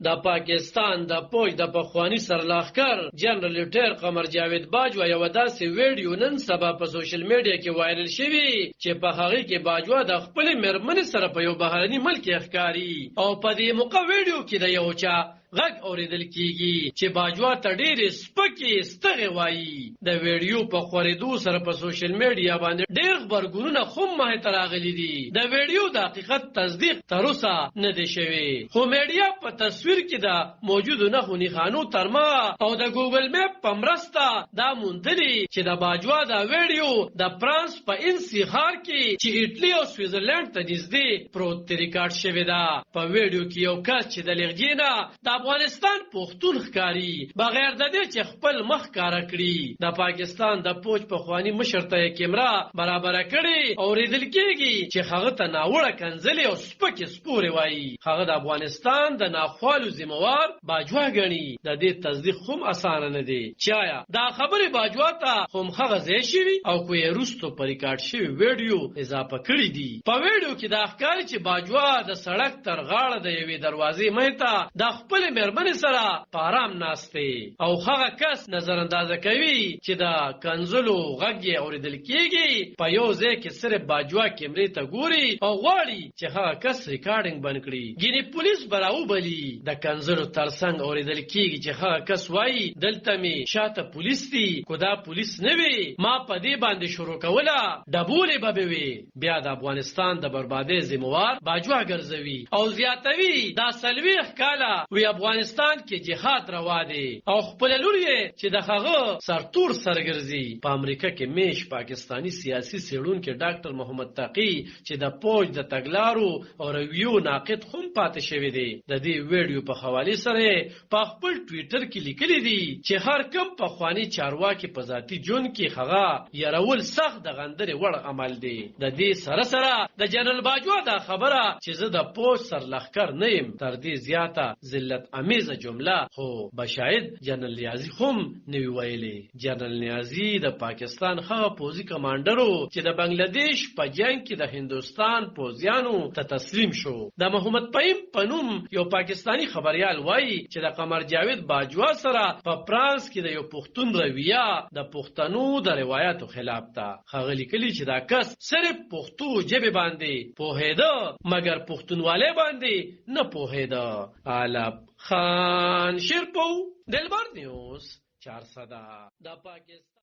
د پاکستان د پوج د پخوانی سرلښکر جنرال لیټر قمر جاوید باجوا یو داسې ویډیو نن سبا په سوشل میډیا کې وایرل شوی چې په هغه کې باجوا د خپل مرمن سره په یو بهرني ملک ښکاری او په دې موقع ویډیو کې د یو چا غږ اوریدل کیږي چې باجوا ته ډېرې سپکې ستغې وایي. د ویډیو په خورېدو سره په سوشل میډیا باندې ډېر غبرګونونه خو مخې ته راغلي دي. د ویډیو د حقیقت تصدیق تر اوسه نه دی شوی، خو میډیا په تصویر کې د موجودو نښو نښانو ترمه او د ګوګل میپ په مرسته دا موندلي چې د باجوا د ویډیو د فرانس په انسی ښار کې چې ایټلي او سویټزرلند ته نږدې پروت ریکارډ شوی ده. په ویډیو کې یو کس چې د لهجې نه د افغانستان پښتون ښکاری بغیر د دې چې خپل مخ کاره کړي. د پاکستان د پوج پخوانی مشر ته کیمرا برابر کړي او ریدل کېږي چې هغه ته ناوړه کنځلې او سپکې سپورې وایي. هغه د افغانستان د ناخوالو ذمہوار باجوا ګڼي. د دې تصدیق هم اسانه نه دی چې آیا دا خبره باجوا ته هم هغه ځای شوی او کوی روستو پر ریکارډ شوی ویډیو اضافه کړی دی. په ویډیو کې دا ښکاري چې باجوا د سړک تر غاړه د یوې دروازې مېته د خپل مرمن سره پارام ناشته او هغه کس نظر اندازه کوي چې د کنزلو غږ اوریدل کیږي. په یو ځای کې صرف باجوا کیمرې ته ګوري او غواړي چې هغه کس ریکارډینګ بند کړي. ګینه پولیس براو بلی د کنزلو ترڅنګ اوریدل کیږي چې هغه کس وایي دلته می شاته پولیس دي، کو دا پولیس نه وي ما په دې باندې شروع کوله ډبولې به وي. بیا د افغانستان د بربادۍ ذمہوار باجوا ګرځوي او زیاتوي دا سلويخ کاله وی افغانستان کې جهاد روا دی او خپل لور یې چې د هغه سرتور سرګرځي. په امریکا کې میش پاکستانی سیاسي سیړونکو ډاکټر محمد تقی چې د پوج د تګلارو او رویو ناقد هم پاتې شوی دی. د دې ویډیو په حواله سره په خپل ټوئیټر کې لیکلی دی چې هر کم په خواني چارواکي په ذاتی جون کې هغه يرول سخت د غندري وړ عمل دی. د دې سره سره د جنرال باجوا دا خبره چې زه د پوج سرلښکر نه يم تر دې زیاته ذلت امیزه جمله خو بشاید جنرال نیازی هم نوی ویلي. جنرال نیازی د پاکستان هغه پوځي کمانډرو چې د بنگلاديش په جنگ کې د هندستان پوځیانو ته تسلیم شو. د محمد پایم پنوم یو پاکستانی خبريال وایي چې د قمر جاوید باجوا سره په فرانس کې د یو پښتون رویه د پښتنو د روایتو خلاف ده. هغه لیکلي چې دا کس صرف پښتو ژبه باندې پوهیده مګر پښتونواله باندې نه پوهیده. علب خان شیرپو دلبر نیوز 400 د پاکستان